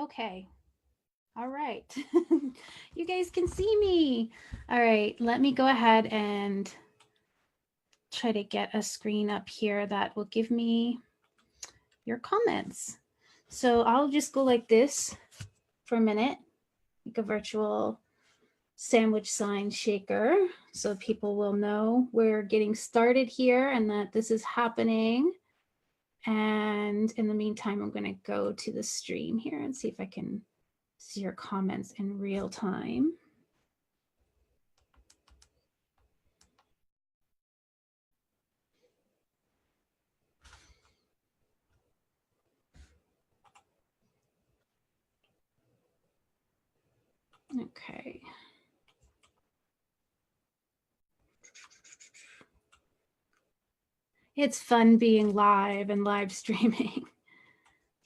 Okay. All right. You guys can see me. All right. Let me go ahead and try to get a screen up here that will give me your comments. So I'll just go like this for a minute, like a virtual sandwich sign shaker, so people will know we're getting started here and that this is happening. And in the meantime, I'm going to go to the stream here and see if I can see your comments in real time. Okay. It's fun being live and live streaming.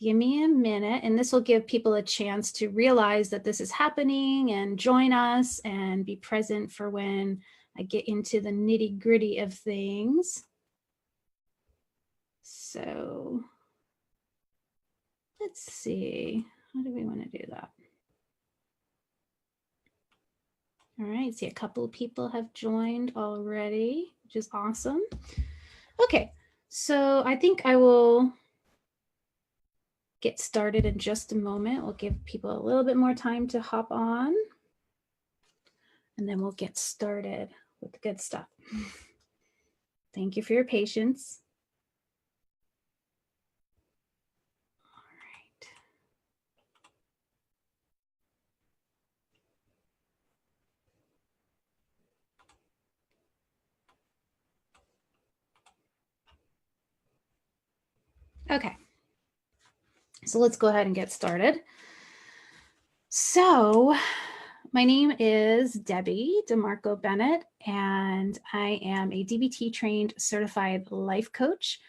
Give me a minute, and this will give people a chance to realize that this is happening and join us and be present for when I get into the nitty gritty of things. So let's see, how do we want to do that? All right, see a couple of people have joined already, which is awesome. Okay, so I think I will get started in just a moment. We'll give people a little bit more time to hop on, and then we'll get started with the good stuff. Thank you for your patience. All right. Okay. So let's go ahead and get started. So my name is Debbie DeMarco Bennett, and I am a DBT trained certified life coach.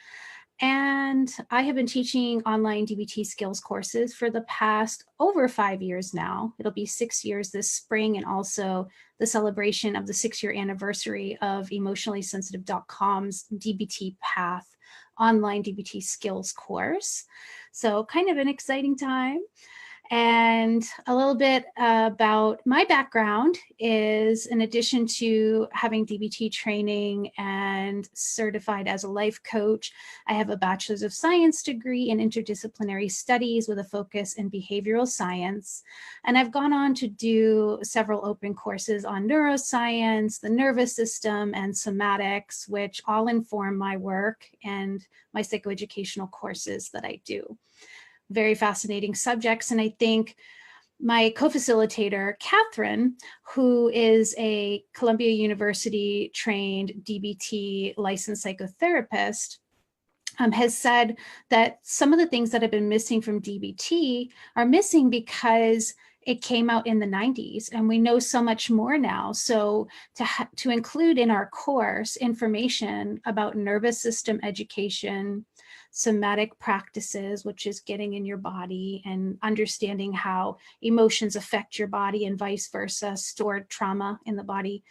And I have been teaching online DBT skills courses for the past over 5 years now. It'll be 6 years this spring, and also the celebration of the 6-year anniversary of emotionallysensitive.com's DBT Path online DBT skills course. So kind of an exciting time. And a little bit about my background is, in addition to having DBT training and certified as a life coach, I have a Bachelor's of Science degree in interdisciplinary studies with a focus in behavioral science. And I've gone on to do several open courses on neuroscience, the nervous system, and somatics, which all inform my work and my psychoeducational courses that I do. Very fascinating subjects. And I think my co-facilitator, Catherine, who is a Columbia University trained DBT licensed psychotherapist, has said that some of the things that have been missing from DBT are missing because it came out in the 90s and we know so much more now. So to include in our course information about nervous system education, somatic practices, which is getting in your body and understanding how emotions affect your body and vice versa, stored trauma in the body,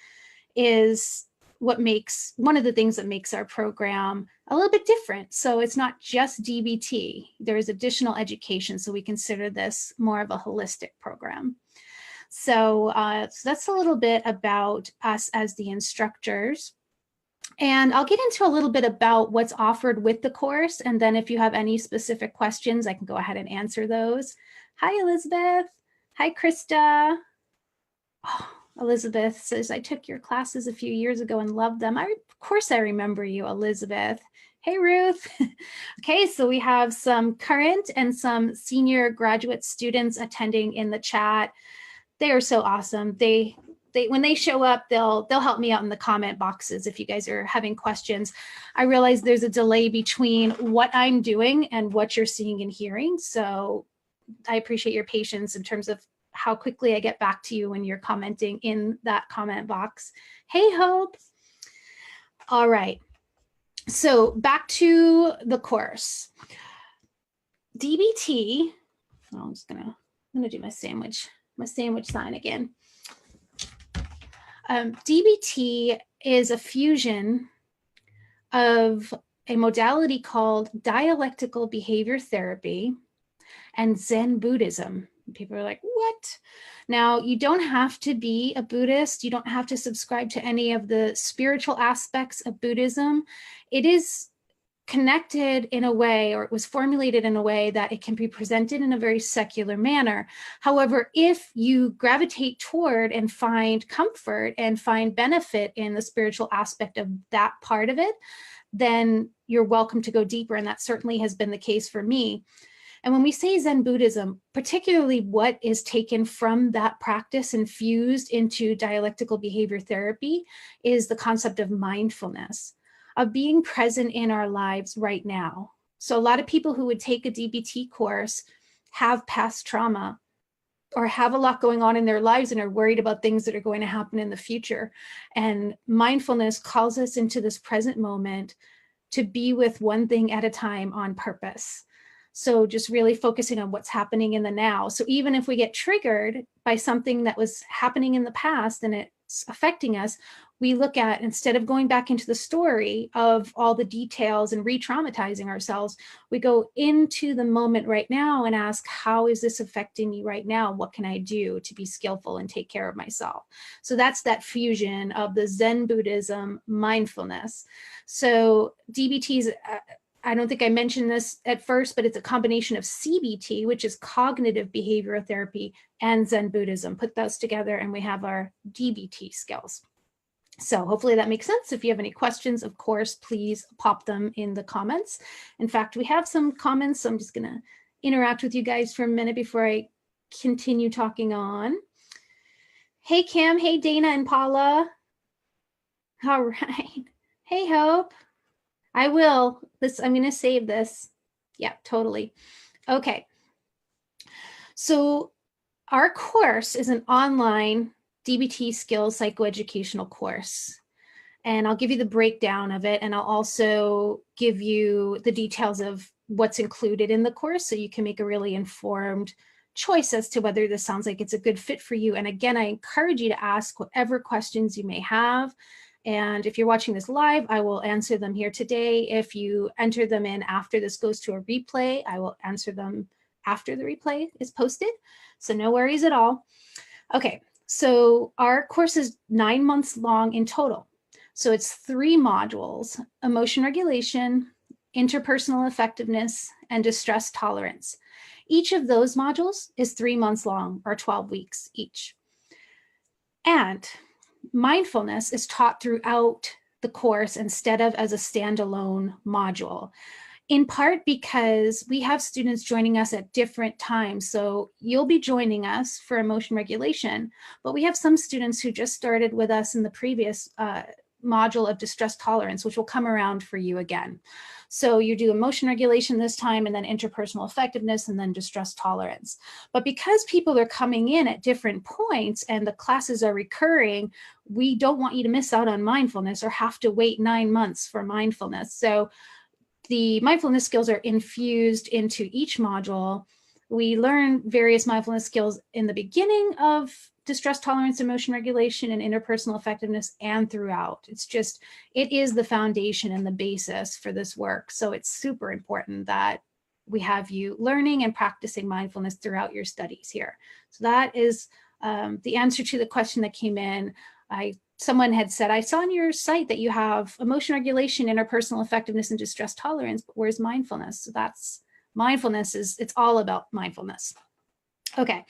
is one of the things that makes our program a little bit different. So it's not just DBT, there is additional education. So we consider this more of a holistic program. So that's a little bit about us as the instructors. And I'll get into a little bit about what's offered with the course. And then if you have any specific questions, I can go ahead and answer those. Hi, Elizabeth. Hi, Krista. Oh, Elizabeth says, I took your classes a few years ago and loved them. Of course, I remember you, Elizabeth. Hey, Ruth. Okay, so we have some current and some senior graduate students attending in the chat. They are so awesome. When they show up, they'll help me out in the comment boxes if you guys are having questions. I realize there's a delay between what I'm doing and what you're seeing and hearing. So I appreciate your patience in terms of how quickly I get back to you when you're commenting in that comment box. Hey, Hope. All right. So back to the course. DBT, I'm gonna do my sandwich sign again. DBT is a fusion of a modality called dialectical behavior therapy and Zen Buddhism. People are like, what? Now, you don't have to be a Buddhist. You don't have to subscribe to any of the spiritual aspects of Buddhism. It is connected in a way, or it was formulated in a way that it can be presented in a very secular manner. However, if you gravitate toward and find comfort and find benefit in the spiritual aspect of that part of it, then you're welcome to go deeper. And that certainly has been the case for me. And when we say Zen Buddhism, particularly what is taken from that practice and fused into dialectical behavior therapy is the concept of mindfulness, of being present in our lives right now. So a lot of people who would take a DBT course have past trauma or have a lot going on in their lives and are worried about things that are going to happen in the future. And mindfulness calls us into this present moment to be with one thing at a time on purpose. So just really focusing on what's happening in the now. So even if we get triggered by something that was happening in the past and it's affecting us, we look at, instead of going back into the story of all the details and re-traumatizing ourselves, we go into the moment right now and ask, how is this affecting me right now? What can I do to be skillful and take care of myself? So that's that fusion of the Zen Buddhism mindfulness. So DBT's, I don't think I mentioned this at first, but it's a combination of CBT, which is cognitive behavioral therapy, and Zen Buddhism. Put those together and we have our DBT skills. So hopefully that makes sense. If you have any questions, of course, please pop them in the comments. In fact, we have some comments, so I'm just going to interact with you guys for a minute before I continue talking on. Hey, Kim. Hey, Dana and Paula. All right. Hey, Hope. I will. I'm going to save this. Yeah, totally. Okay. So our course is an online DBT skills psychoeducational course. And I'll give you the breakdown of it. And I'll also give you the details of what's included in the course so you can make a really informed choice as to whether this sounds like it's a good fit for you. And again, I encourage you to ask whatever questions you may have. And if you're watching this live, I will answer them here today. If you enter them in after this goes to a replay, I will answer them after the replay is posted. So no worries at all. Okay, so our course is 9 months long in total. So it's 3 modules: emotion regulation, interpersonal effectiveness, and distress tolerance. Each of those modules is 3 months long, or 12 weeks each. And mindfulness is taught throughout the course instead of as a standalone module, in part because we have students joining us at different times. So you'll be joining us for emotion regulation, but we have some students who just started with us in the previous module of distress tolerance, which will come around for you again. So you do emotion regulation this time, and then interpersonal effectiveness, and then distress tolerance. But because people are coming in at different points and the classes are recurring, we don't want you to miss out on mindfulness or have to wait 9 months for mindfulness. So the mindfulness skills are infused into each module. We learn various mindfulness skills in the beginning of distress tolerance, emotion regulation, and interpersonal effectiveness, and throughout. It is the foundation and the basis for this work. So it's super important that we have you learning and practicing mindfulness throughout your studies here. So that is the answer to the question that came in. Someone had said, I saw on your site that you have emotion regulation, interpersonal effectiveness, and distress tolerance, but where's mindfulness? So it's all about mindfulness. Okay,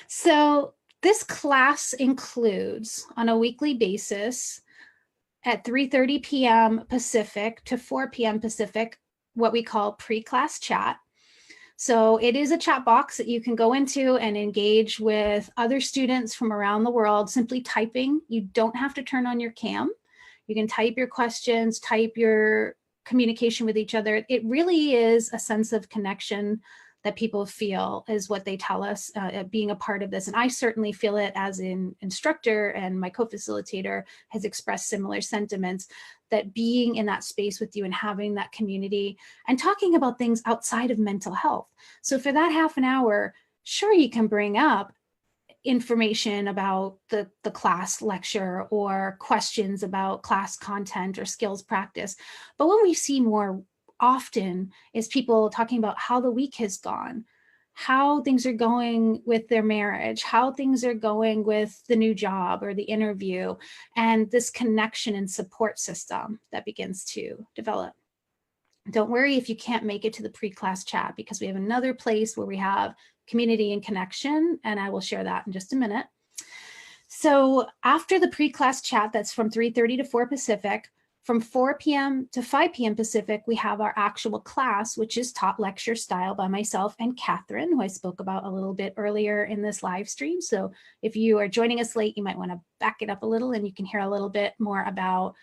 so this class includes, on a weekly basis, at 3:30 p.m. Pacific to 4 p.m. Pacific, what we call pre-class chat. So it is a chat box that you can go into and engage with other students from around the world, simply typing. You don't have to turn on your cam. You can type your questions, type your communication with each other. It really is a sense of connection that people feel, is what they tell us, being a part of this. And I certainly feel it as an instructor, and my co-facilitator has expressed similar sentiments, that being in that space with you and having that community and talking about things outside of mental health. So for that half an hour, sure, you can bring up information about the class lecture or questions about class content or skills practice. But what we see more often is people talking about how the week has gone. how things are going with their marriage, how things are going with the new job or the interview, and this connection and support system that begins to develop. Don't worry if you can't make it to the pre-class chat, because we have another place where we have community and connection, and I will share that in just a minute. So after the pre-class chat, that's from 3:30 to 4 Pacific, from 4 p.m. to 5 p.m. Pacific, we have our actual class, which is taught lecture style by myself and Catherine, who I spoke about a little bit earlier in this live stream. So if you are joining us late, you might want to back it up a little and you can hear a little bit more about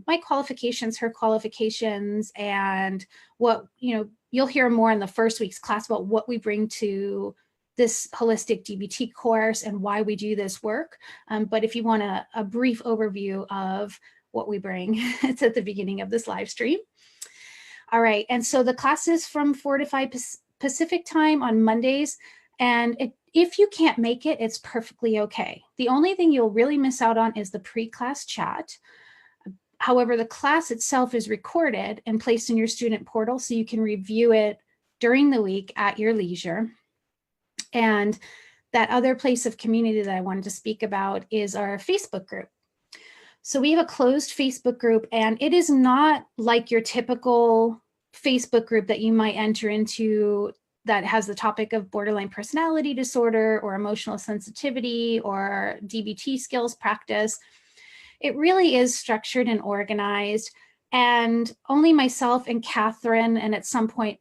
my qualifications, her qualifications, and what, you'll hear more in the first week's class about what we bring to this holistic DBT course and why we do this work. But if you want a brief overview of what we bring, it's at the beginning of this live stream. All right, and so the class is from 4 to 5 Pacific time on Mondays. And if you can't make it, it's perfectly okay. The only thing you'll really miss out on is the pre-class chat. However, the class itself is recorded and placed in your student portal, so you can review it during the week at your leisure. And that other place of community that I wanted to speak about is our Facebook group. So we have a closed Facebook group, and it is not like your typical Facebook group that you might enter into that has the topic of borderline personality disorder or emotional sensitivity or DBT skills practice. It really is structured and organized, and only myself and Catherine, and at some point,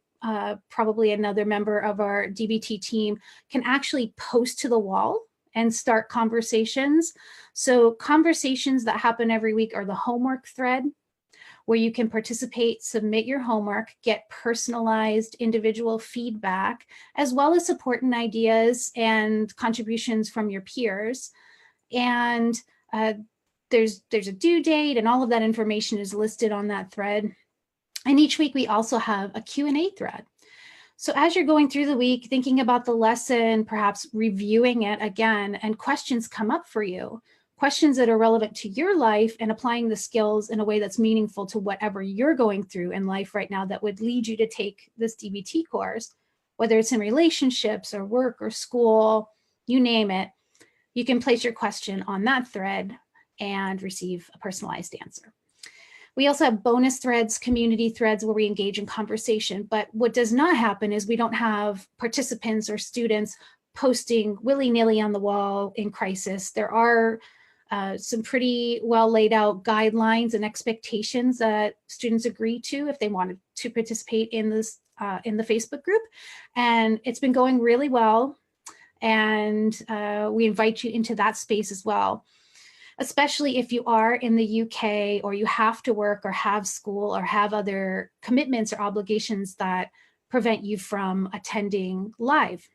probably another member of our DBT team, can actually post to the wall and start conversations. So conversations that happen every week are the homework thread, where you can participate, submit your homework, get personalized individual feedback, as well as support and ideas and contributions from your peers. And there's a due date, and all of that information is listed on that thread. And each week we also have a Q&A thread. So as you're going through the week, thinking about the lesson, perhaps reviewing it again, and questions come up for you, questions that are relevant to your life and applying the skills in a way that's meaningful to whatever you're going through in life right now that would lead you to take this DBT course, whether it's in relationships or work or school, you name it, you can place your question on that thread and receive a personalized answer. We also have bonus threads, community threads, where we engage in conversation. But what does not happen is we don't have participants or students posting willy-nilly on the wall in crisis. There are some pretty well laid out guidelines and expectations that students agree to if they wanted to participate in this in the Facebook group. And it's been going really well. And we invite you into that space as well, especially if you are in the UK or you have to work or have school or have other commitments or obligations that prevent you from attending live.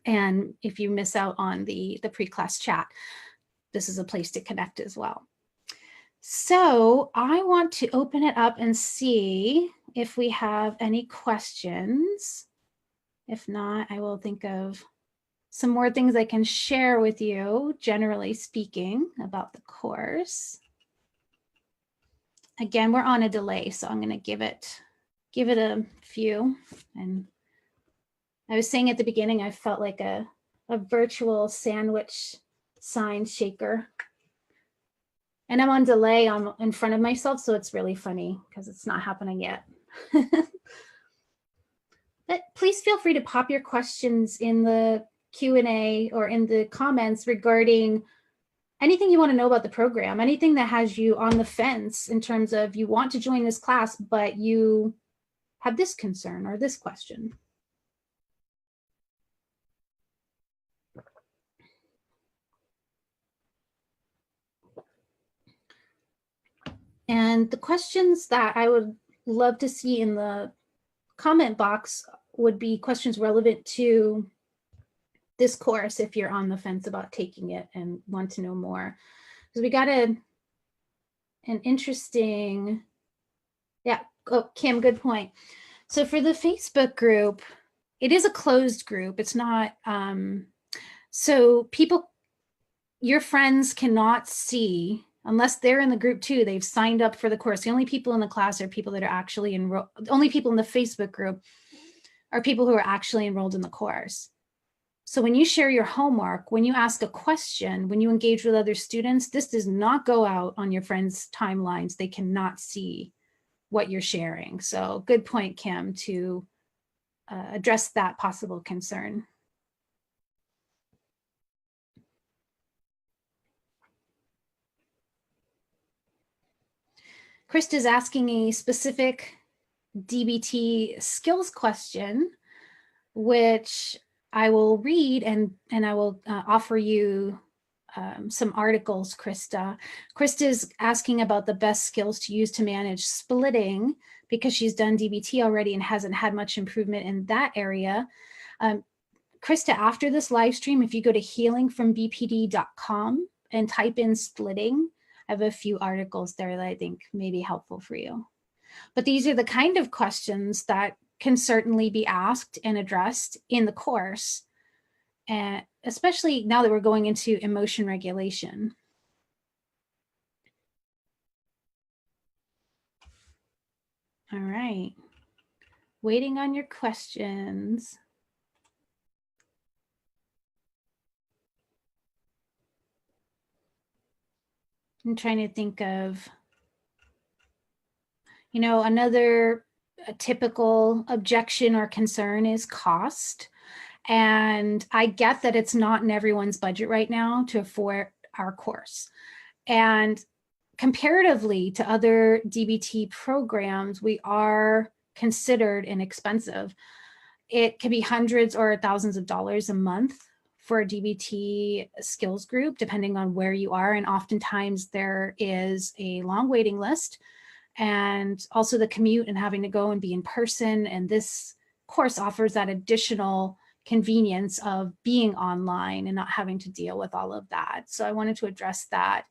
And if you miss out on the pre-class chat, this is a place to connect as well. So I want to open it up and see if we have any questions. If not, I will think of some more things I can share with you, generally speaking, about the course. Again, we're on a delay, so I'm going to give it a few. And I was saying at the beginning, I felt like a virtual sandwich sign shaker. And I'm on delay in front of myself, so it's really funny because it's not happening yet. But please feel free to pop your questions in the Q&A or in the comments regarding anything you want to know about the program, anything that has you on the fence in terms of you want to join this class, but you have this concern or this question. And the questions that I would love to see in the comment box would be questions relevant to this course if you're on the fence about taking it and want to know more. Because we got an interesting, yeah, oh, Kim, good point. So for the Facebook group, it is a closed group. It's not, so people, your friends cannot see, unless they're in the group too, they've signed up for the course. The only people in the class are people that are actually enrolled. The only people in the Facebook group are people who are actually enrolled in the course. So when you share your homework, when you ask a question, when you engage with other students, this does not go out on your friends' timelines. They cannot see what you're sharing. So good point, Kim, to address that possible concern. Krista's asking a specific DBT skills question, which I will read and I will offer you some articles, Krista. Krista is asking about the best skills to use to manage splitting because she's done DBT already and hasn't had much improvement in that area. Krista, after this live stream, if you go to healingfrombpd.com and type in splitting, I have a few articles there that I think may be helpful for you. But these are the kind of questions that can certainly be asked and addressed in the course, and especially now that we're going into emotion regulation. All right, waiting on your questions. I'm trying to think of, you know, another typical objection or concern is cost. And I get that it's not in everyone's budget right now to afford our course. And comparatively to other DBT programs, we are considered inexpensive. It can be hundreds or thousands of dollars a month for a DBT skills group, depending on where you are. And oftentimes there is a long waiting list, and also the commute and having to go and be in person. And this course offers that additional convenience of being online and not having to deal with all of that. So I wanted to address that.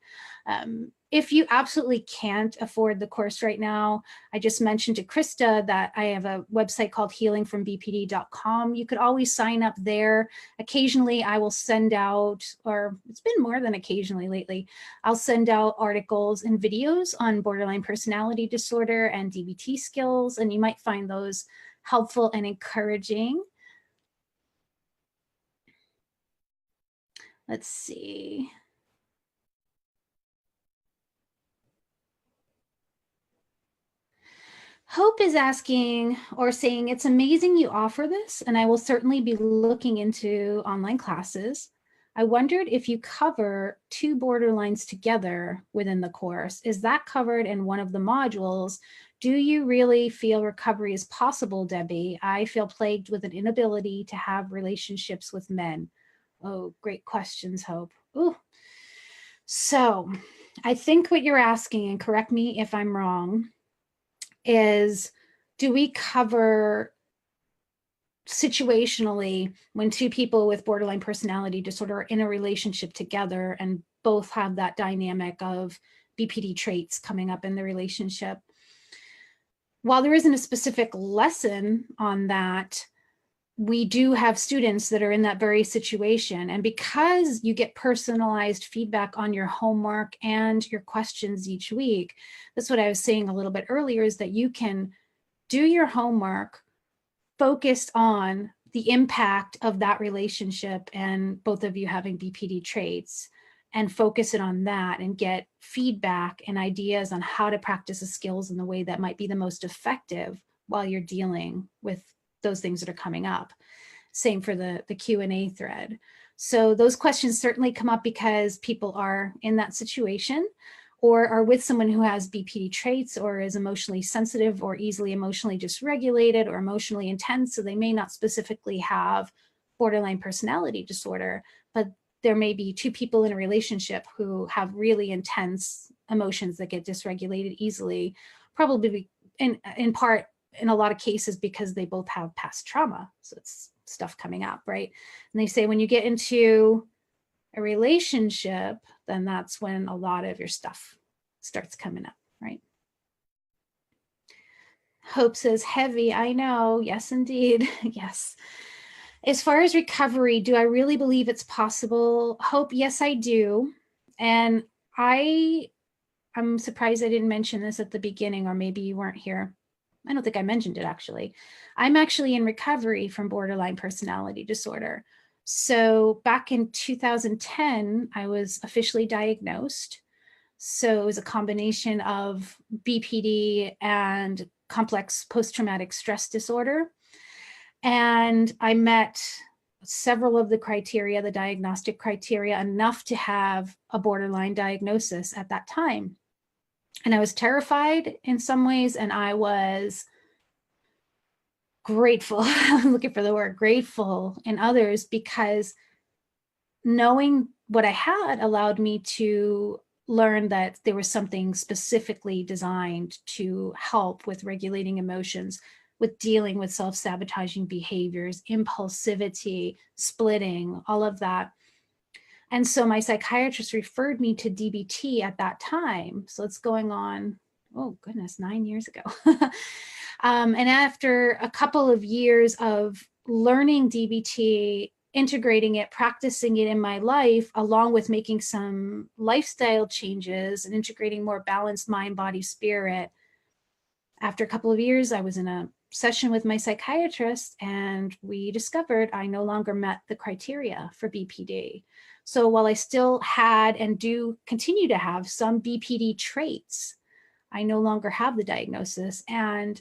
If you absolutely can't afford the course right now, I just mentioned to Krista that I have a website called healingfrombpd.com. You could always sign up there. Occasionally I will send out, or it's been more than occasionally lately, I'll send out articles and videos on borderline personality disorder and DBT skills, and you might find those helpful and encouraging. Let's see. Hope is asking or saying, it's amazing you offer this, and I will certainly be looking into online classes. I wondered if you cover two borderlines together within the course. Is that covered in one of the modules? Do you really feel recovery is possible, Debbie? I feel plagued with an inability to have relationships with men. Oh, great questions, Hope. Ooh. So I think what you're asking, and correct me if I'm wrong, is do we cover situationally when two people with borderline personality disorder are in a relationship together and both have that dynamic of BPD traits coming up in the relationship? While there isn't a specific lesson on that, we do have students that are in that very situation. And because you get personalized feedback on your homework and your questions each week, that's what I was saying a little bit earlier, is that you can do your homework focused on the impact of that relationship and both of you having BPD traits, and focus it on that and get feedback and ideas on how to practice the skills in the way that might be the most effective while you're dealing with those things that are coming up. Same for the Q&A thread. So those questions certainly come up because people are in that situation or are with someone who has BPD traits or is emotionally sensitive or easily emotionally dysregulated or emotionally intense. So they may not specifically have borderline personality disorder, but there may be two people in a relationship who have really intense emotions that get dysregulated easily, probably in part, in a lot of cases, because they both have past trauma. So it's stuff coming up, right? And they say when you get into a relationship, then that's when a lot of your stuff starts coming up, right? Hope says heavy. I know. Yes, indeed. Yes. As far as recovery, do I really believe it's possible? Hope, yes, I do. And I'm surprised I didn't mention this at the beginning, or maybe you weren't here. I don't think I mentioned it actually. I'm actually in recovery from borderline personality disorder. So back in 2010, I was officially diagnosed. So it was a combination of BPD and complex post-traumatic stress disorder. And I met several of the criteria, the diagnostic criteria, enough to have a borderline diagnosis at that time. And I was terrified in some ways, and I was grateful, I'm looking for the word, grateful in others, because knowing what I had allowed me to learn that there was something specifically designed to help with regulating emotions, with dealing with self-sabotaging behaviors, impulsivity, splitting, all of that. And so my psychiatrist referred me to DBT at that time. So it's going on, oh goodness, 9 years ago. And after a couple of years of learning DBT, integrating it, practicing it in my life, along with making some lifestyle changes and integrating more balanced mind, body, spirit, after a couple of years, I was in a session with my psychiatrist and we discovered I no longer met the criteria for BPD. So while I still had and do continue to have some BPD traits, I no longer have the diagnosis. And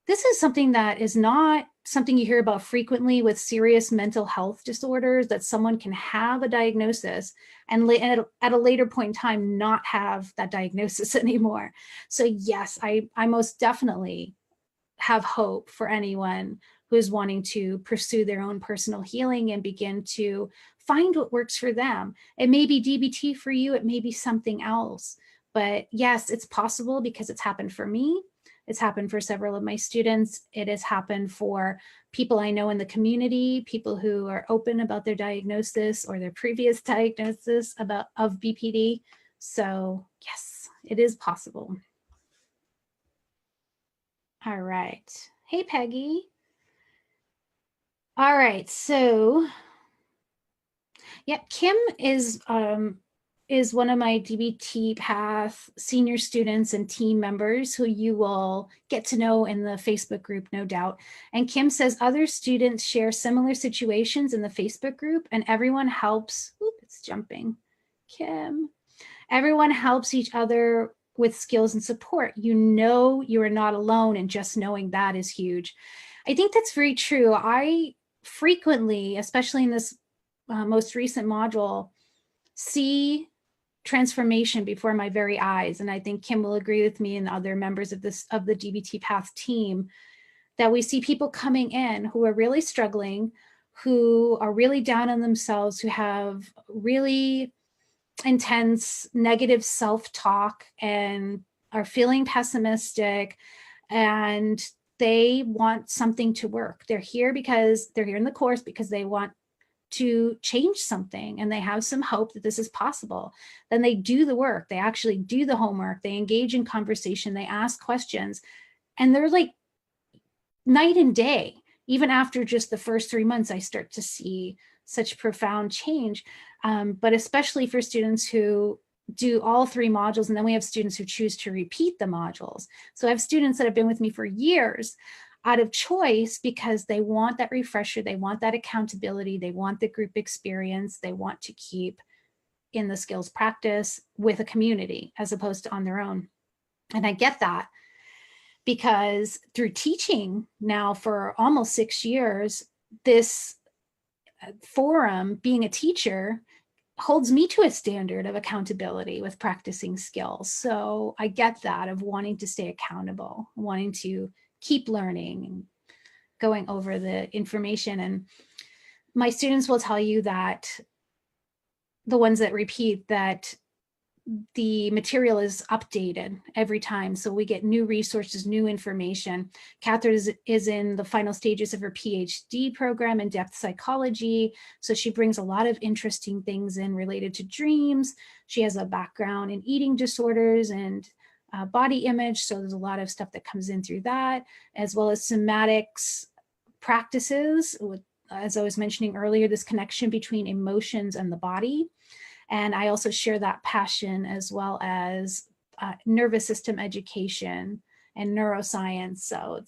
this is something that is not something you hear about frequently with serious mental health disorders, that someone can have a diagnosis and at a later point in time not have that diagnosis anymore. So yes, I most definitely have hope for anyone who is wanting to pursue their own personal healing and begin to find what works for them. It may be DBT for you, it may be something else. But yes, it's possible because it's happened for me. It's happened for several of my students. It has happened for people I know in the community, people who are open about their diagnosis or their previous diagnosis of BPD. So yes, it is possible. All right. Hey, Peggy. All right. So yeah, Kim is one of my DBT Path senior students and team members who you will get to know in the Facebook group, no doubt. And Kim says other students share similar situations in the Facebook group and everyone helps. Oop, it's jumping. Kim. Everyone helps each other with skills and support. You know you are not alone, and just knowing that is huge. I think that's very true. I frequently, especially in this most recent module, see transformation before my very eyes. And I think Kim will agree with me and other members of the DBT Path team that we see people coming in who are really struggling, who are really down on themselves, who have really intense negative self-talk and are feeling pessimistic, and they want something to work. They're here because they're here in the course because they want to change something and they have some hope that this is possible. Then they do the work, they actually do the homework, they engage in conversation, they ask questions, and they're like night and day. Even after just the first 3 months, I start to see such profound change. But especially for students who do all 3 modules, and then we have students who choose to repeat the modules. So I have students that have been with me for years out of choice because they want that refresher, they want that accountability, they want the group experience, they want to keep in the skills practice with a community as opposed to on their own. And I get that because through teaching now for almost 6 years, this forum, being a teacher, holds me to a standard of accountability with practicing skills. So I get that, of wanting to stay accountable, wanting to keep learning and going over the information. And my students will tell you that, the ones that repeat, that the material is updated every time. So we get new resources, new information. Catherine is in the final stages of her PhD program in depth psychology. So she brings a lot of interesting things in related to dreams. She has a background in eating disorders and body image. So there's a lot of stuff that comes in through that, as well as somatics practices, with, as I was mentioning earlier, this connection between emotions and the body. And I also share that passion, as well as nervous system education and neuroscience. So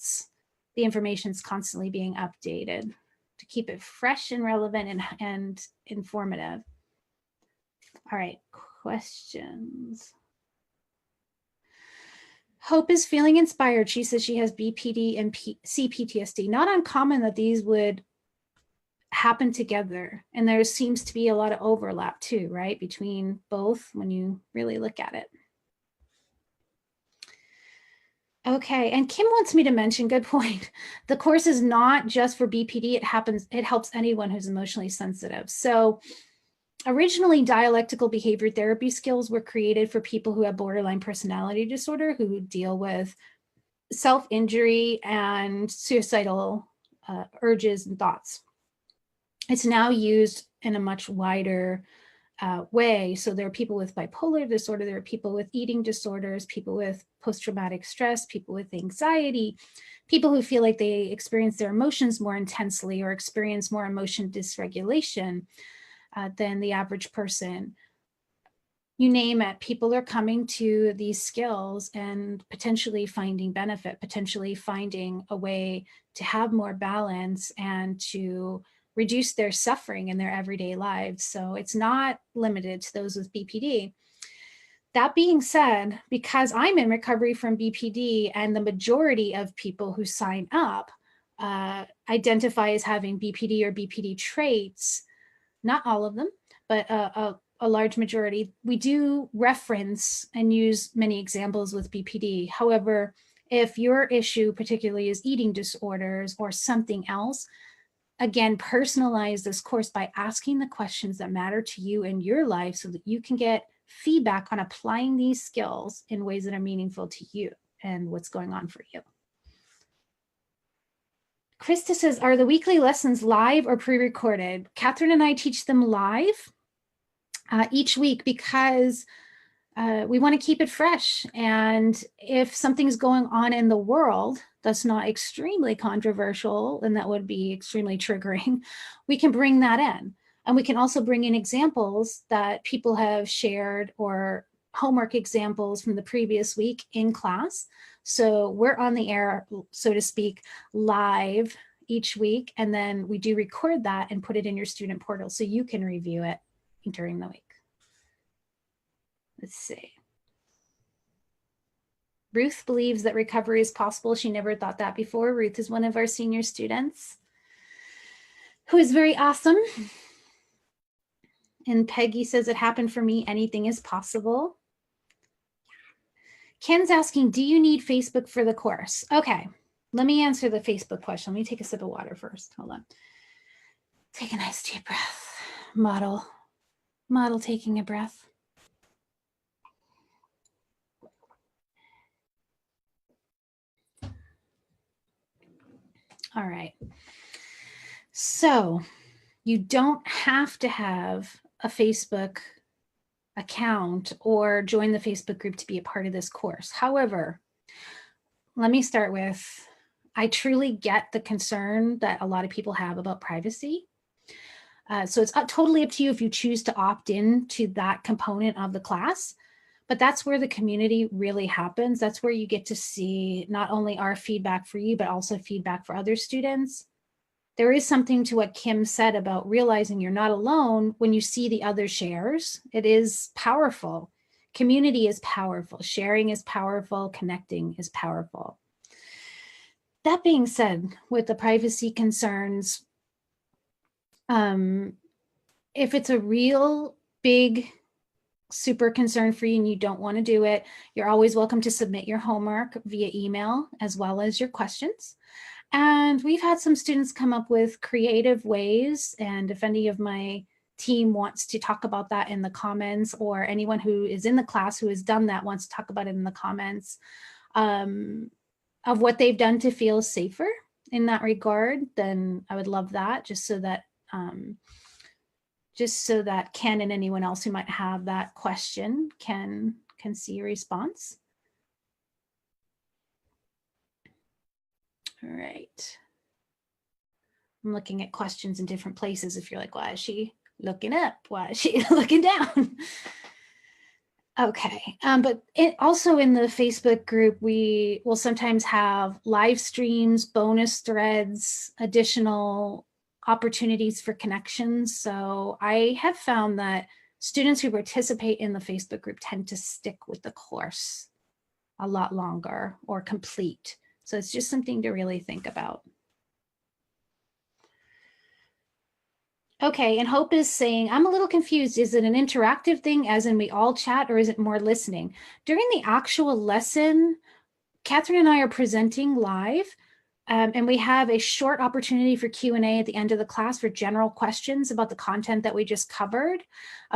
the information is constantly being updated to keep it fresh and relevant and informative. All right, questions. Hope is feeling inspired. She says she has BPD and CPTSD. Not uncommon that these would happen together. And there seems to be a lot of overlap too, right? Between both when you really look at it. Okay, and Kim wants me to mention, good point. The course is not just for BPD. It helps anyone who's emotionally sensitive. So originally, dialectical behavior therapy skills were created for people who have borderline personality disorder, who deal with self-injury and suicidal urges and thoughts. It's now used in a much wider way. So there are people with bipolar disorder, there are people with eating disorders, people with post-traumatic stress, people with anxiety, people who feel like they experience their emotions more intensely or experience more emotion dysregulation than the average person. You name it, people are coming to these skills and potentially finding benefit, potentially finding a way to have more balance and to reduce their suffering in their everyday lives. So it's not limited to those with BPD. That being said, because I'm in recovery from BPD and the majority of people who sign up identify as having BPD or BPD traits, not all of them, but a large majority, we do reference and use many examples with BPD. However, if your issue particularly is eating disorders or something else, again, personalize this course by asking the questions that matter to you in your life so that you can get feedback on applying these skills in ways that are meaningful to you and what's going on for you. Krista says, are the weekly lessons live or pre-recorded? Catherine and I teach them live each week because we want to keep it fresh. And if something's going on in the world that's not extremely controversial, and that would be extremely triggering, we can bring that in. And we can also bring in examples that people have shared or homework examples from the previous week in class. So we're on the air, so to speak, live each week. And then we do record that and put it in your student portal so you can review it during the week. Let's see. Ruth believes that recovery is possible. She never thought that before. Ruth is one of our senior students who is very awesome. And Peggy says, it happened for me. Anything is possible. Ken's asking, do you need Facebook for the course? Okay, let me answer the Facebook question. Let me take a sip of water first. Hold on. Take a nice deep breath. Model taking a breath. All right. So you don't have to have a Facebook account or join the Facebook group to be a part of this course. However, let me start with, I truly get the concern that a lot of people have about privacy. So it's totally up to you if you choose to opt in to that component of the class. But that's where the community really happens. That's where you get to see not only our feedback for you, but also feedback for other students. There is something to what Kim said about realizing you're not alone when you see the other shares. It is powerful. Community is powerful. Sharing is powerful. Connecting is powerful. That being said, with the privacy concerns, if it's a real big super concerned for you and you don't want to do it, you're always welcome to submit your homework via email as well as your questions. And we've had some students come up with creative ways, and if any of my team wants to talk about that in the comments, or anyone who is in the class who has done that wants to talk about it in the comments, of what they've done to feel safer in that regard, then I would love that, just so that Ken and anyone else who might have that question can see a response. All right. I'm looking at questions in different places. If you're like, why is she looking up? Why is she looking down? Okay, but also in the Facebook group, we will sometimes have live streams, bonus threads, additional opportunities for connections. So I have found that students who participate in the Facebook group tend to stick with the course a lot longer or complete. So it's just something to really think about. Okay, and Hope is saying, I'm a little confused. Is it an interactive thing, as in we all chat, or is it more listening? During the actual lesson, Catherine and I are presenting live, and we have a short opportunity for Q&A at the end of the class for general questions about the content that we just covered,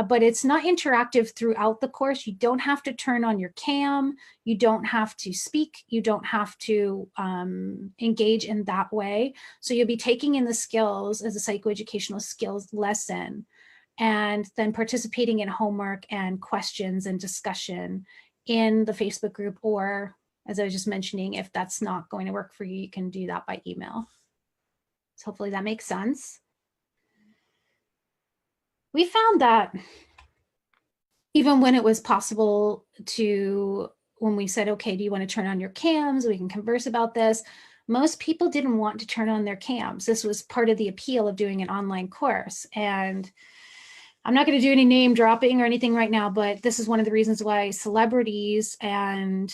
but it's not interactive throughout the course. You don't have to turn on your cam, you don't have to speak, you don't have to engage in that way. So you'll be taking in the skills as a psychoeducational skills lesson, and then participating in homework and questions and discussion in the Facebook group, or as I was just mentioning, if that's not going to work for you, you can do that by email. So hopefully that makes sense. We found that even when it was possible to, when we said, okay, do you want to turn on your cams? We can converse about this. Most people didn't want to turn on their cams. This was part of the appeal of doing an online course. And I'm not going to do any name dropping or anything right now, but this is one of the reasons why celebrities and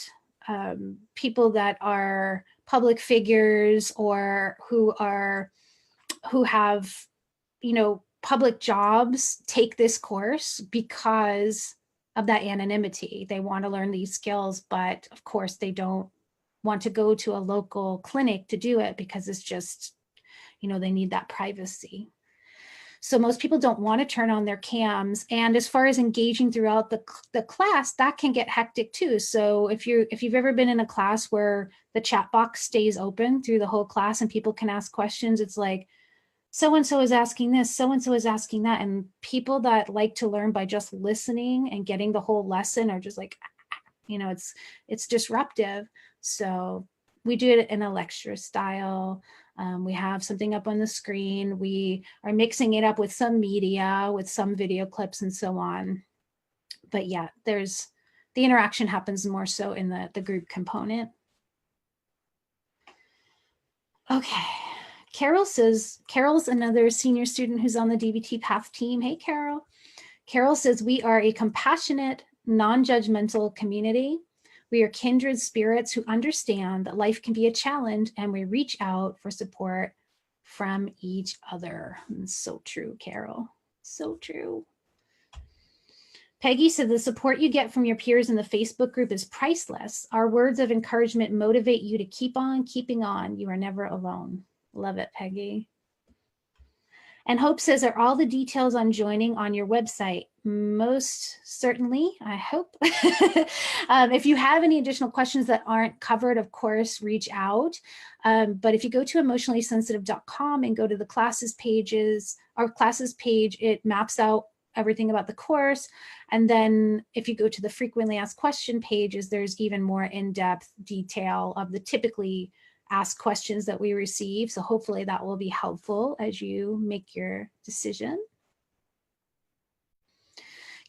people that are public figures or who have, you know, public jobs take this course, because of that anonymity. They want to learn these skills, but of course they don't want to go to a local clinic to do it, because it's just, you know, they need that privacy. So most people don't want to turn on their cams. And as far as engaging throughout the class, that can get hectic too. So if you've ever been in a class where the chat box stays open through the whole class and people can ask questions, it's like, so-and-so is asking this, so-and-so is asking that. And people that like to learn by just listening and getting the whole lesson are just like, you know, it's disruptive. So we do it in a lecture style. We have something up on the screen. We are mixing it up with some media, with some video clips and so on. But yeah, the interaction happens more so in the group component. Okay. Carol says, Carol's another senior student who's on the DBT Path team. Hey, Carol. Carol says, we are a compassionate, non-judgmental community. We are kindred spirits who understand that life can be a challenge, and we reach out for support from each other. And so true, Carol. So true. Peggy said, the support you get from your peers in the Facebook group is priceless. Our words of encouragement motivate you to keep on keeping on. You are never alone. Love it, Peggy. And Hope says, are all the details on joining on your website? Most certainly, I hope. If you have any additional questions that aren't covered, of course, reach out. But if you go to emotionallysensitive.com and go to the classes pages, our classes page, it maps out everything about the course. And then if you go to the frequently asked question pages, there's even more in-depth detail of the typically ask questions that we receive. So hopefully that will be helpful as you make your decision.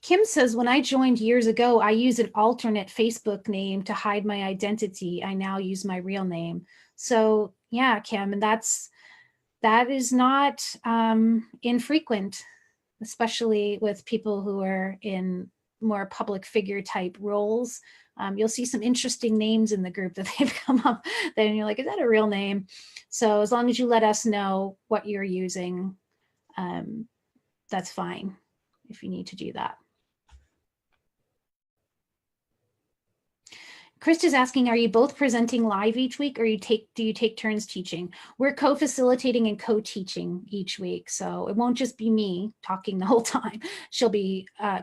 Kim says, when I joined years ago, I used an alternate Facebook name to hide my identity. I now use my real name. So yeah, Kim, and that is not infrequent, especially with people who are in more public figure type roles. You'll see some interesting names in the group that they've come up. Then you're like, is that a real name? So as long as you let us know what you're using, that's fine if you need to do that. Chris is asking, are you both presenting live each week, or do you take turns teaching? We're co-facilitating and co-teaching each week. So it won't just be me talking the whole time.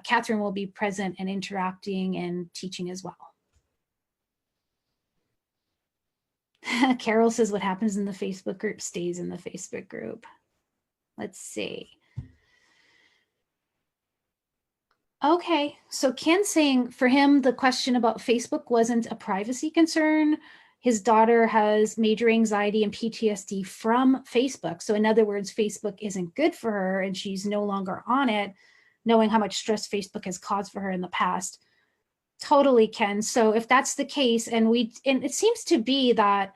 Catherine will be present and interacting and teaching as well. Carol says, what happens in the Facebook group stays in the Facebook group. Let's see. Okay, so Ken's saying for him, the question about Facebook wasn't a privacy concern. His daughter has major anxiety and PTSD from Facebook. So in other words, Facebook isn't good for her and she's no longer on it, knowing how much stress Facebook has caused for her in the past. Totally, Ken. So if that's the case, and it seems to be that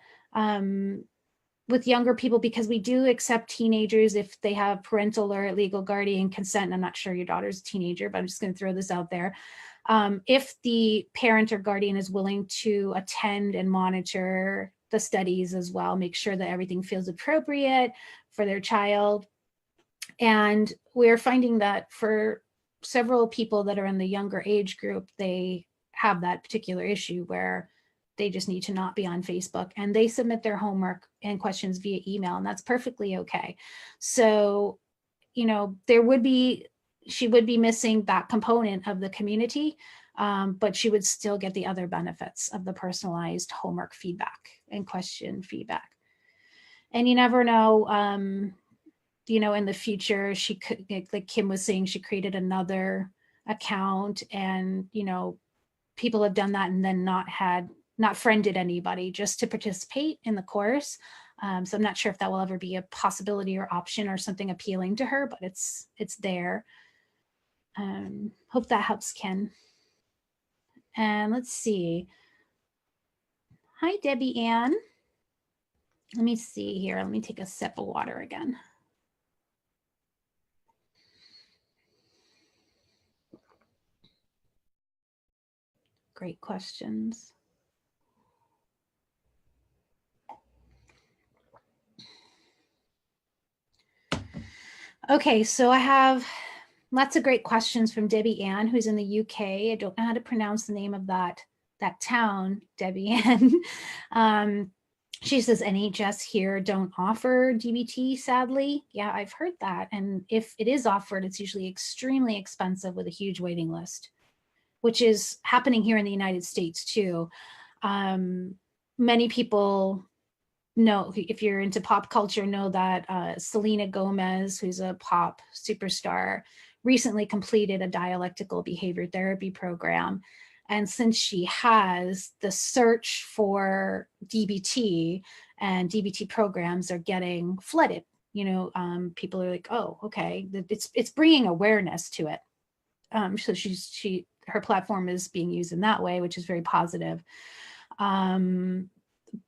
with younger people, because we do accept teenagers if they have parental or legal guardian consent. And I'm not sure your daughter's a teenager, but I'm just going to throw this out there. If the parent or guardian is willing to attend and monitor the studies as well, make sure that everything feels appropriate for their child. And we're finding that for several people that are in the younger age group, they have that particular issue where they just need to not be on Facebook, and they submit their homework and questions via email, and that's perfectly okay. So, you know, she would be missing that component of the community, but she would still get the other benefits of the personalized homework feedback and question feedback. And you never know, you know, in the future, she could, like Kim was saying, she created another account, and, you know, people have done that and then not friended anybody just to participate in the course. So I'm not sure if that will ever be a possibility or option or something appealing to her, but it's there. Hope that helps, Ken. And let's see. Hi, Debbie Ann. Let me see here. Let me take a sip of water again. Great questions. Okay, so I have lots of great questions from Debbie Ann, who's in the UK. I don't know how to pronounce the name of that town, Debbie Ann. She says NHS here don't offer DBT, sadly. Yeah, I've heard that. And if it is offered, it's usually extremely expensive with a huge waiting list, which is happening here in the United States too. Many people know, if you're into pop culture, know that Selena Gomez, who's a pop superstar, recently completed a dialectical behavior therapy program. And since she has, the search for DBT and DBT programs are getting flooded. You know, people are like, oh, okay, it's bringing awareness to it. So her platform is being used in that way, which is very positive.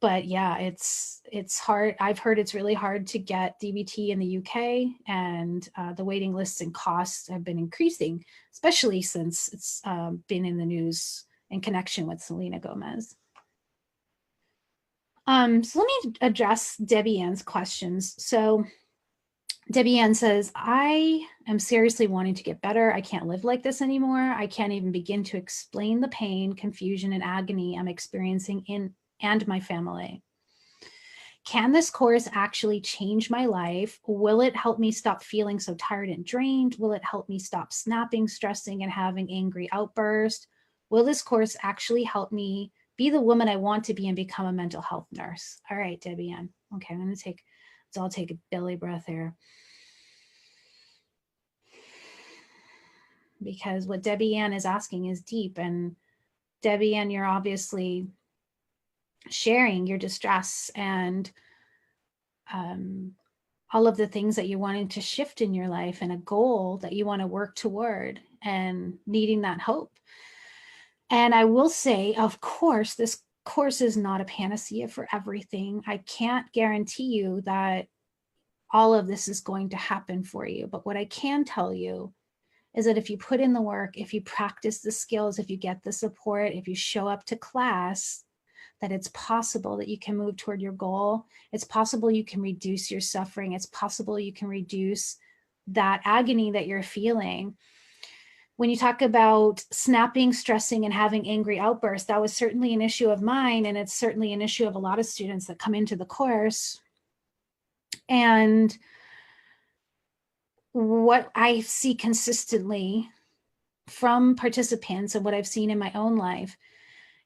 But yeah, it's hard. I've heard it's really hard to get DBT in the UK, and the waiting lists and costs have been increasing, especially since it's been in the news in connection with Selena Gomez. So let me address Debbie Ann's questions. So Debbie Ann says, I am seriously wanting to get better. I can't live like this anymore. I can't even begin to explain the pain, confusion, and agony I'm experiencing and my family. Can this course actually change my life? Will it help me stop feeling so tired and drained? Will it help me stop snapping, stressing, and having angry outbursts? Will this course actually help me be the woman I want to be and become a mental health nurse? All right, Debbie Ann. Okay, I'll take a belly breath here. Because what Debbie Ann is asking is deep, and Debbie Ann, you're obviously sharing your distress and all of the things that you wanted to shift in your life, and a goal that you want to work toward, and needing that hope. And I will say, of course, this course is not a panacea for everything. I can't guarantee you that all of this is going to happen for you. But what I can tell you is that if you put in the work, if you practice the skills, if you get the support, if you show up to class, that it's possible that you can move toward your goal. It's possible you can reduce your suffering. It's possible you can reduce that agony that you're feeling. When you talk about snapping, stressing, and having angry outbursts, that was certainly an issue of mine, and it's certainly an issue of a lot of students that come into the course. And what I see consistently from participants, and what I've seen in my own life,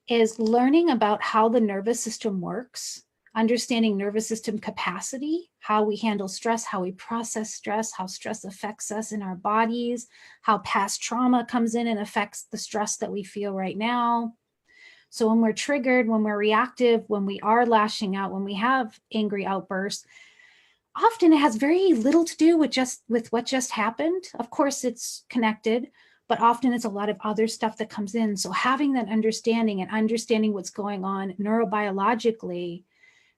is learning about how the nervous system works, understanding nervous system capacity, how we handle stress, how we process stress, how stress affects us in our bodies, how past trauma comes in and affects the stress that we feel right now. So when we're triggered, when we're reactive, when we are lashing out, when we have angry outbursts, often it has very little to do with what just happened. Of course, it's connected, but often it's a lot of other stuff that comes in. So having that understanding and understanding what's going on neurobiologically,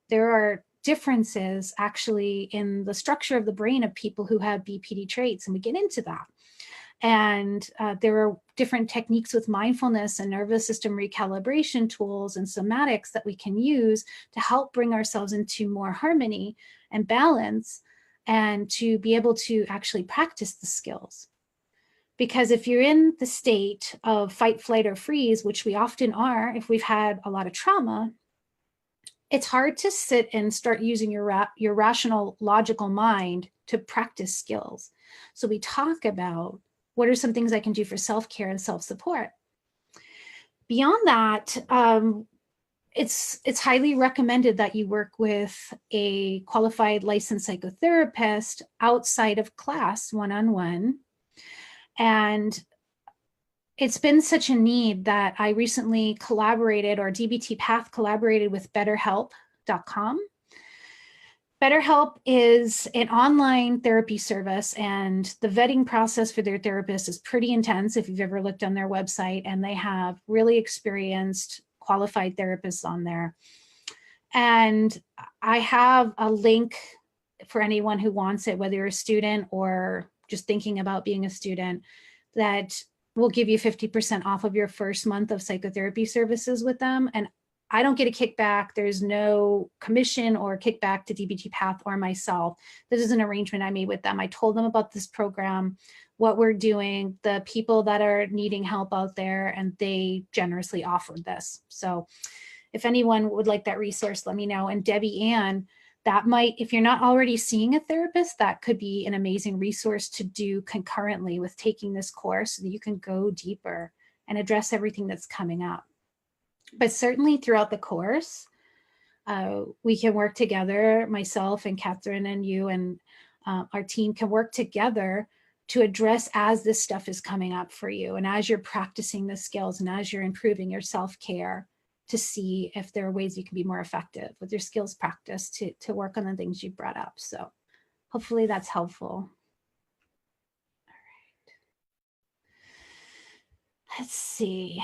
there are differences actually in the structure of the brain of people who have BPD traits, and we get into that. And there are different techniques with mindfulness and nervous system recalibration tools and somatics that we can use to help bring ourselves into more harmony and balance, and to be able to actually practice the skills. Because if you're in the state of fight, flight, or freeze, which we often are if we've had a lot of trauma, it's hard to sit and start using your rational, logical mind to practice skills. So we talk about what are some things I can do for self-care and self-support. Beyond that, it's highly recommended that you work with a qualified licensed psychotherapist outside of class, one-on-one. And it's been such a need that I recently collaborated, or DBT Path collaborated with BetterHelp.com. BetterHelp is an online therapy service, and the vetting process for their therapist is pretty intense if you've ever looked on their website, and they have really experienced, qualified therapists on there. And I have a link for anyone who wants it, whether you're a student or just thinking about being a student, that will give you 50% off of your first month of psychotherapy services with them. And I don't get a kickback. There's no commission or kickback to DBT Path or myself. This is an arrangement I made with them. I told them about this program, what we're doing, the people that are needing help out there, and they generously offered this. So if anyone would like that resource, let me know. And Debbie Ann, that might, if you're not already seeing a therapist, that could be an amazing resource to do concurrently with taking this course, so that you can go deeper and address everything that's coming up. But certainly throughout the course, we can work together, myself and Catherine and you and our team can work together to address as this stuff is coming up for you, and as you're practicing the skills and as you're improving your self-care, to see if there are ways you can be more effective with your skills practice to work on the things you brought up. So hopefully that's helpful. All right. Let's see.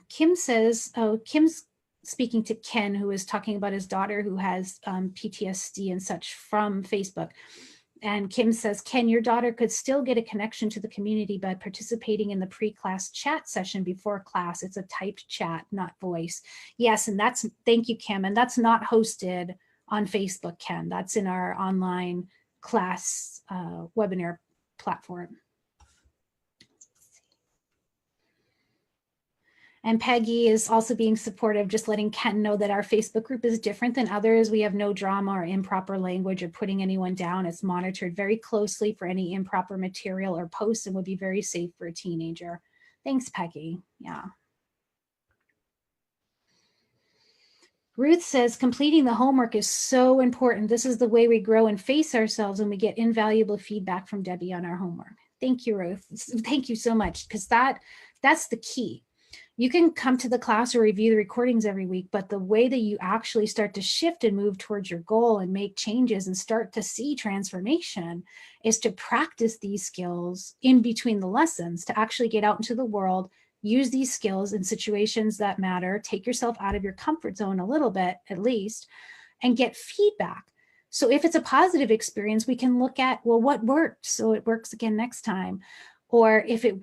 Kim says, oh, Kim's speaking to Ken, who is talking about his daughter who has PTSD and such from Facebook. And Kim says, Ken, your daughter could still get a connection to the community by participating in the pre-class chat session before class. It's a typed chat, not voice. Yes, and that's, thank you, Kim. And that's not hosted on Facebook, Ken. That's in our online class webinar platform. And Peggy is also being supportive, just letting Ken know that our Facebook group is different than others. We have no drama or improper language or putting anyone down. It's monitored very closely for any improper material or posts, and would be very safe for a teenager. Thanks, Peggy. Yeah. Ruth says, completing the homework is so important. This is the way we grow and face ourselves, and we get invaluable feedback from Debbie on our homework. Thank you, Ruth. Thank you so much, because that's the key. You can come to the class or review the recordings every week, but the way that you actually start to shift and move towards your goal and make changes and start to see transformation is to practice these skills in between the lessons, to actually get out into the world, use these skills in situations that matter, take yourself out of your comfort zone a little bit at least, and get feedback. So if it's a positive experience, we can look at, well, what worked so it works again next time. Or if it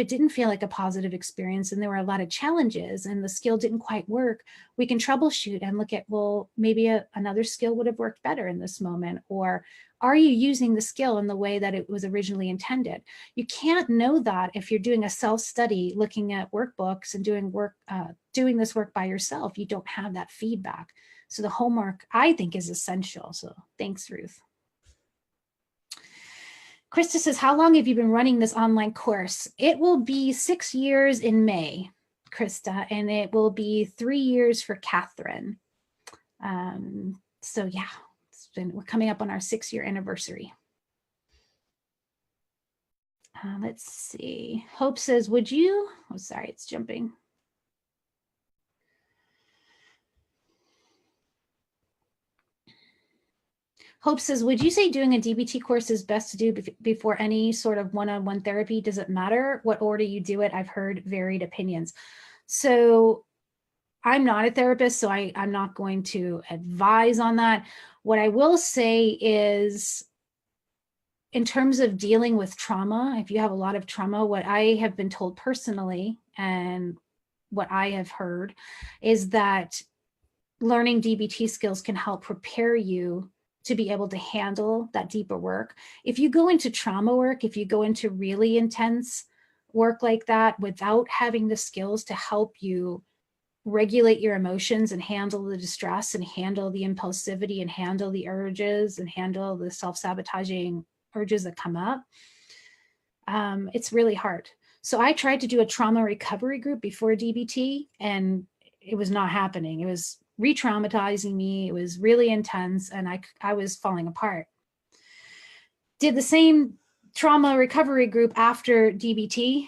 didn't feel like a positive experience and there were a lot of challenges and the skill didn't quite work, we can troubleshoot and look at, well, maybe another skill would have worked better in this moment. Or are you using the skill in the way that it was originally intended? You can't know that if you're doing a self-study, looking at workbooks and doing this work by yourself. You don't have that feedback. So the homework, I think, is essential. So thanks, Ruth. Krista says, how long have you been running this online course? It will be 6 years in May, Krista, and it will be 3 years for Catherine. So yeah, we're coming up on our 6-year anniversary. Let's see. Hope says, would you? Oh, sorry, it's jumping. Hope says, would you say doing a DBT course is best to do before any sort of one-on-one therapy? Does it matter what order you do it? I've heard varied opinions. So I'm not a therapist, so I'm not going to advise on that. What I will say is, in terms of dealing with trauma, if you have a lot of trauma, what I have been told personally and what I have heard is that learning DBT skills can help prepare you to be able to handle that deeper work. If you go into trauma work, if you go into really intense work like that without having the skills to help you regulate your emotions and handle the distress and handle the impulsivity and handle the urges and handle the self-sabotaging urges that come up, it's really hard. So I tried to do a trauma recovery group before DBT, and it was not happening. It was re-traumatizing me. It was really intense, and I was falling apart. Did the same trauma recovery group after DBT.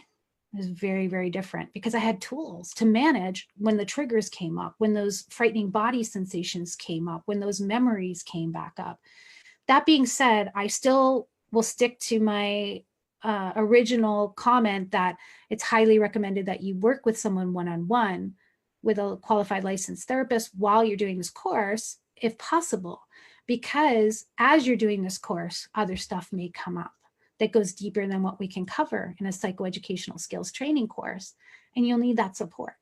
It was very, very different because I had tools to manage when the triggers came up, when those frightening body sensations came up, when those memories came back up. That being said, I still will stick to my original comment that it's highly recommended that you work with someone one-on-one with a qualified licensed therapist while you're doing this course, if possible, because as you're doing this course, other stuff may come up that goes deeper than what we can cover in a psychoeducational skills training course, and you'll need that support.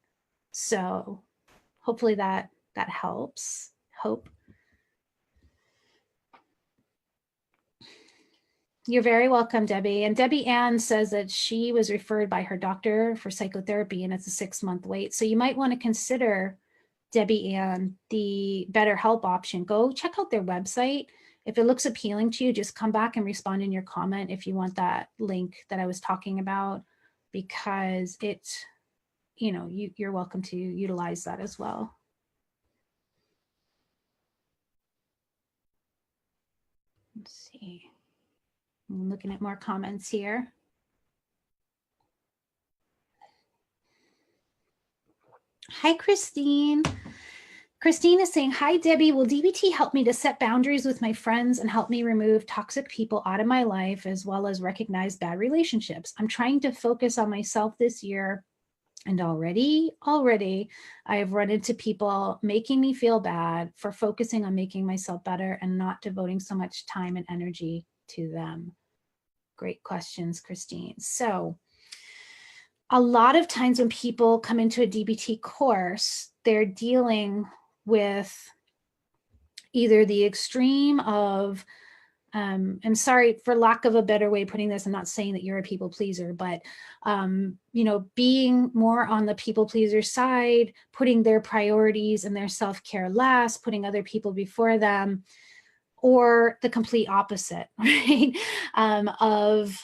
So hopefully that helps. Hope. You're very welcome, Debbie. And Debbie Ann says that she was referred by her doctor for psychotherapy, and it's a 6-month wait. So you might want to consider, Debbie Ann, the BetterHelp option. Go check out their website. If it looks appealing to you, just come back and respond in your comment if you want that link that I was talking about, because it's, you know, you're welcome to utilize that as well. Let's see. I'm looking at more comments here. Hi, Christine. Christine is saying, hi, Debbie. Will DBT help me to set boundaries with my friends and help me remove toxic people out of my life, as well as recognize bad relationships? I'm trying to focus on myself this year, and already I have run into people making me feel bad for focusing on making myself better and not devoting so much time and energy to them. Great questions, Christine. So a lot of times when people come into a DBT course, they're dealing with either the extreme of, I'm sorry, for lack of a better way of putting this, I'm not saying that you're a people pleaser, but, you know, being more on the people pleaser side, putting their priorities and their self-care last, putting other people before them, or the complete opposite, right? Of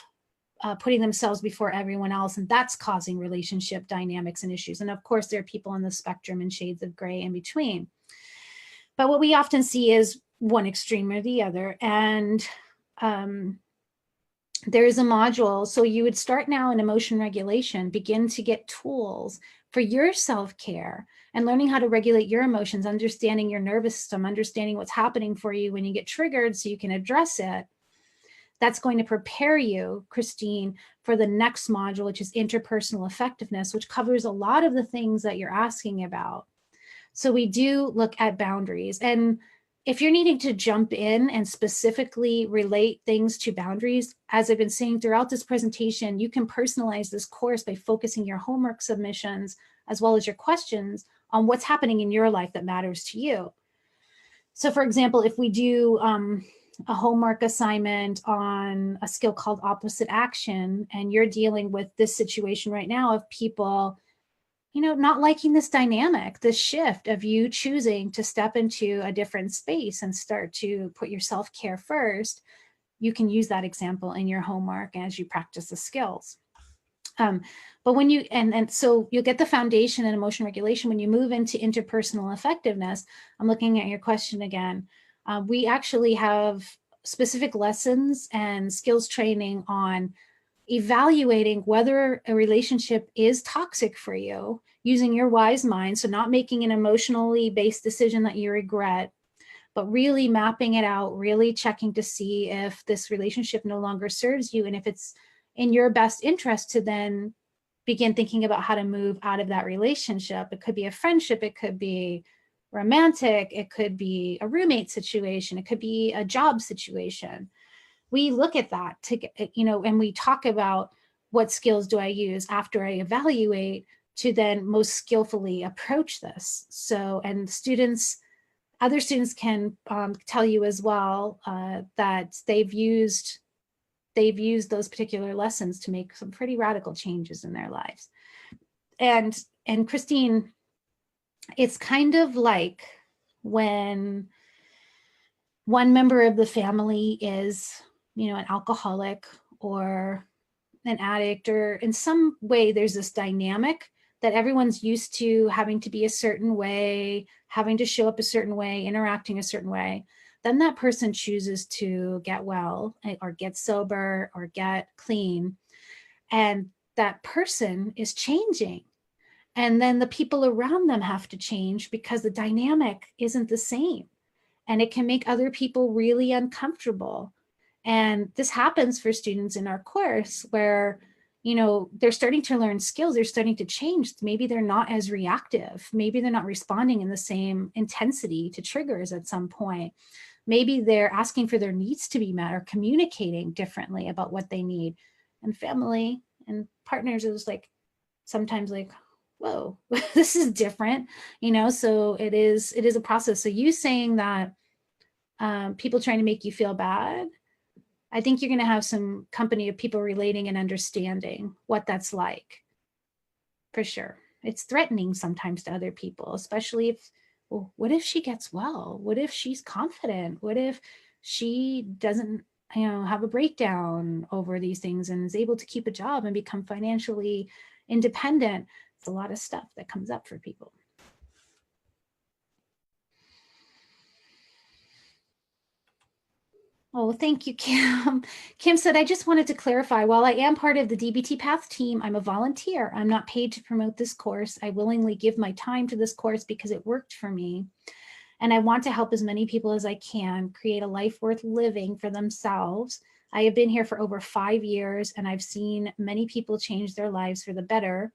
putting themselves before everyone else, and that's causing relationship dynamics and issues. And of course, there are people on the spectrum and shades of gray in between. But what we often see is one extreme or the other. And there is a module. So you would start now in emotion regulation, begin to get tools for your self-care and learning how to regulate your emotions, understanding your nervous system, understanding what's happening for you when you get triggered so you can address it. That's going to prepare you, Christine, for the next module, which is interpersonal effectiveness, which covers a lot of the things that you're asking about. So we do look at boundaries. And if you're needing to jump in and specifically relate things to boundaries, as I've been saying throughout this presentation, you can personalize this course by focusing your homework submissions as well as your questions on what's happening in your life that matters to you. So for example, if we do a homework assignment on a skill called opposite action, and you're dealing with this situation right now of people, you know, not liking this dynamic, this shift of you choosing to step into a different space and start to put your self-care first, you can use that example in your homework as you practice the skills. But when you, and so you'll get the foundation in emotion regulation. When you move into interpersonal effectiveness, I'm looking at your question again. We actually have specific lessons and skills training on evaluating whether a relationship is toxic for you using your wise mind. So not making an emotionally based decision that you regret, but really mapping it out, really checking to see if this relationship no longer serves you, and if it's in your best interest to then begin thinking about how to move out of that relationship. It could be a friendship, it could be romantic, it could be a roommate situation, it could be a job situation. We look at that to get, and we talk about what skills do I use after I evaluate to then most skillfully approach this. So, and other students can tell you as well that they've used those particular lessons to make some pretty radical changes in their lives. And Christine, it's kind of like when one member of the family is, an alcoholic or an addict, or in some way there's this dynamic that everyone's used to having to be a certain way, having to show up a certain way, interacting a certain way. Then that person chooses to get well or get sober or get clean. And that person is changing. And then the people around them have to change because the dynamic isn't the same. And it can make other people really uncomfortable. And this happens for students in our course where, they're starting to learn skills, they're starting to change. Maybe they're not as reactive. Maybe they're not responding in the same intensity to triggers at some point. Maybe they're asking for their needs to be met or communicating differently about what they need. And family and partners is like, sometimes like, whoa, this is different, so it is a process. So you saying that people trying to make you feel bad, I think you're going to have some company of people relating and understanding what that's like, for sure. It's threatening sometimes to other people, especially if, well, what if she gets well? What if she's confident? What if she doesn't, have a breakdown over these things and is able to keep a job and become financially independent? It's a lot of stuff that comes up for people. Oh, thank you, Kim. Kim said, I just wanted to clarify, while I am part of the DBT Path team, I'm a volunteer. I'm not paid to promote this course. I willingly give my time to this course because it worked for me. And I want to help as many people as I can create a life worth living for themselves. I have been here for over 5 years, and I've seen many people change their lives for the better.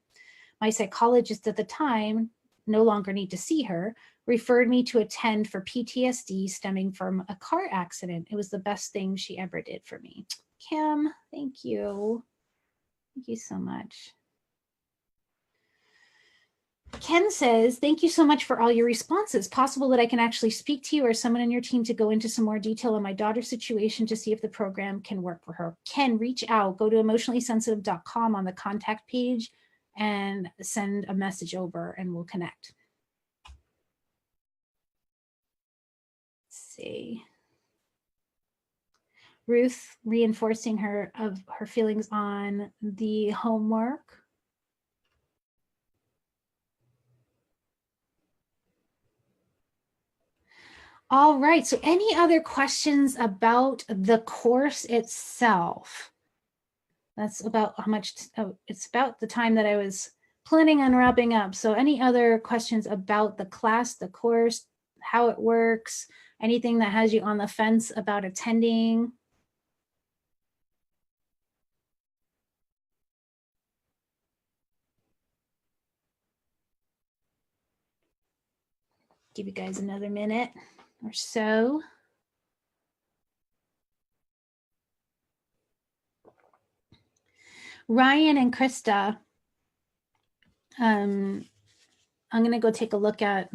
My psychologist at the time, no longer need to see her, referred me to attend for PTSD stemming from a car accident. It was the best thing she ever did for me. Kim, thank you. Thank you so much. Ken says, thank you so much for all your responses. Possible that I can actually speak to you or someone on your team to go into some more detail on my daughter's situation to see if the program can work for her. Ken, reach out, go to emotionallysensitive.com on the contact page and send a message over and we'll connect. Let's see. Ruth reinforcing her feelings on the homework. All right, so any other questions about the course itself? That's about how much, it's about the time that I was planning on wrapping up. So any other questions about the class, the course, how it works, anything that has you on the fence about attending? Give you guys another minute or so. Ryan and Krista, I'm going to go take a look at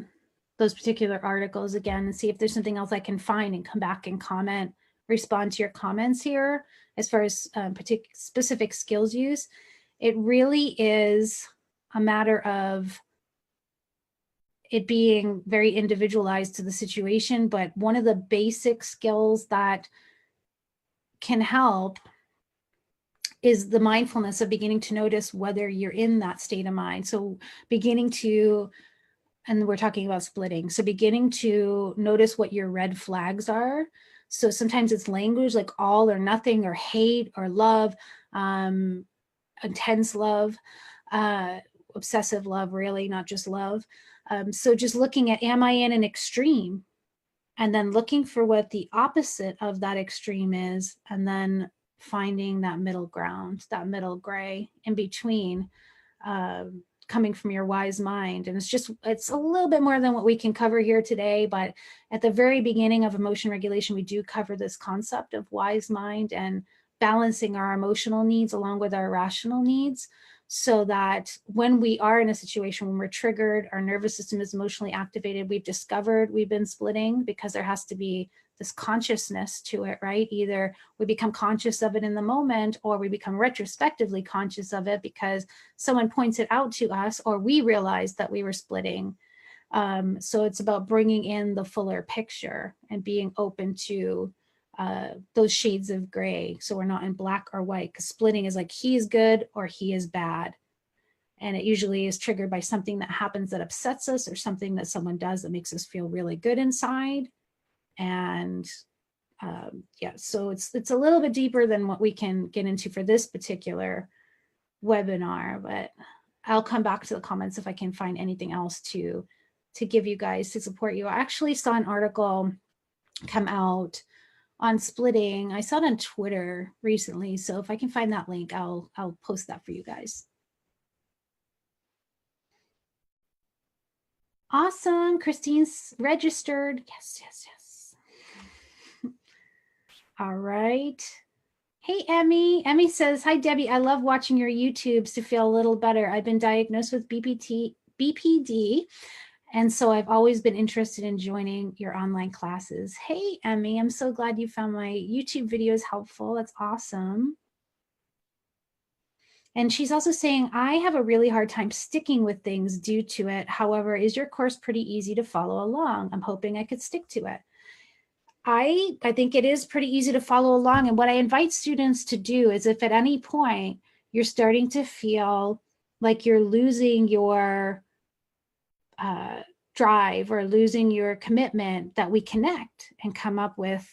those particular articles again and see if there's something else I can find and come back and comment, respond to your comments here as far as specific skills use. It really is a matter of it being very individualized to the situation, but one of the basic skills that can help is the mindfulness of beginning to notice whether you're in that state of mind. So beginning to, and we're talking about splitting, so beginning to notice what your red flags are. So sometimes it's language like all or nothing or hate or love, intense love, obsessive love, really, not just love. So just looking at, am I in an extreme? and then looking for what the opposite of that extreme is, and then finding that middle ground, that middle gray in between, coming from your wise mind. And it's a little bit more than what we can cover here today, but at the very beginning of emotion regulation, we do cover this concept of wise mind and balancing our emotional needs along with our rational needs, so that when we are in a situation when we're triggered, our nervous system is emotionally activated, we've discovered we've been splitting, because there has to be this consciousness to it, right? Either we become conscious of it in the moment, or we become retrospectively conscious of it because someone points it out to us, or we realized that we were splitting. So it's about bringing in the fuller picture and being open to those shades of gray. So we're not in black or white, because splitting is like he is good or he is bad. And it usually is triggered by something that happens that upsets us, or something that someone does that makes us feel really good inside. And yeah, so it's a little bit deeper than what we can get into for this particular webinar, but I'll come back to the comments if I can find anything else to give you guys to support you. I actually saw an article come out on splitting. I saw it on Twitter recently, so if I can find that link, I'll post that for you guys. Awesome. Christine's registered. Yes, yes, yes. All right. Hey, Emmy. Emmy says, hi, Debbie. I love watching your YouTubes to feel a little better. I've been diagnosed with BPD, and so I've always been interested in joining your online classes. Hey, Emmy, I'm so glad you found my YouTube videos helpful. That's awesome. And she's also saying, I have a really hard time sticking with things due to it. However, is your course pretty easy to follow along? I'm hoping I could stick to it. I think it is pretty easy to follow along. And what I invite students to do is, if at any point you're starting to feel like you're losing your drive or losing your commitment, that we connect and come up with,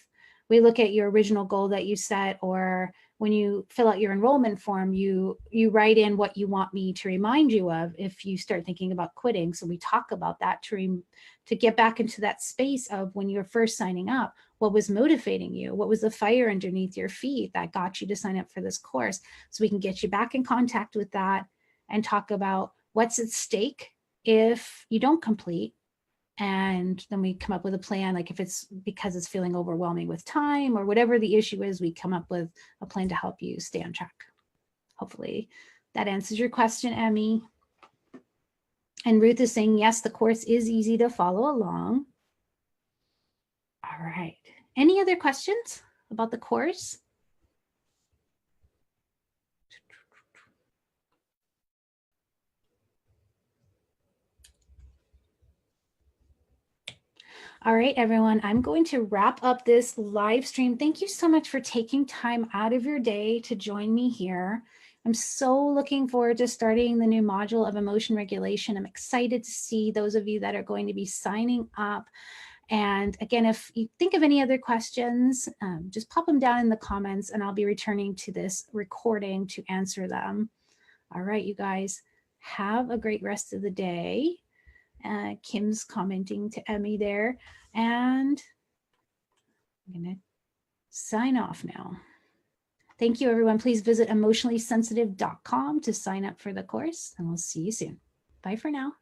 we look at your original goal that you set, or when you fill out your enrollment form, you write in what you want me to remind you of if you start thinking about quitting. So we talk about that to get back into that space of when you were first signing up, what was motivating you? What was the fire underneath your feet that got you to sign up for this course? So we can get you back in contact with that and talk about what's at stake if you don't complete. And then we come up with a plan, like if it's because it's feeling overwhelming with time or whatever the issue is, we come up with a plan to help you stay on track. Hopefully that answers your question, Emmy. And Ruth is saying, yes, the course is easy to follow along. All right. Any other questions about the course? All right, everyone, I'm going to wrap up this live stream. Thank you so much for taking time out of your day to join me here. I'm so looking forward to starting the new module of emotion regulation. I'm excited to see those of you that are going to be signing up. And again, if you think of any other questions, just pop them down in the comments and I'll be returning to this recording to answer them. All right, you guys, have a great rest of the day. Kim's commenting to Emmy there, and I'm going to sign off now. Thank you, everyone. Please visit emotionallysensitive.com to sign up for the course, and we'll see you soon. Bye for now.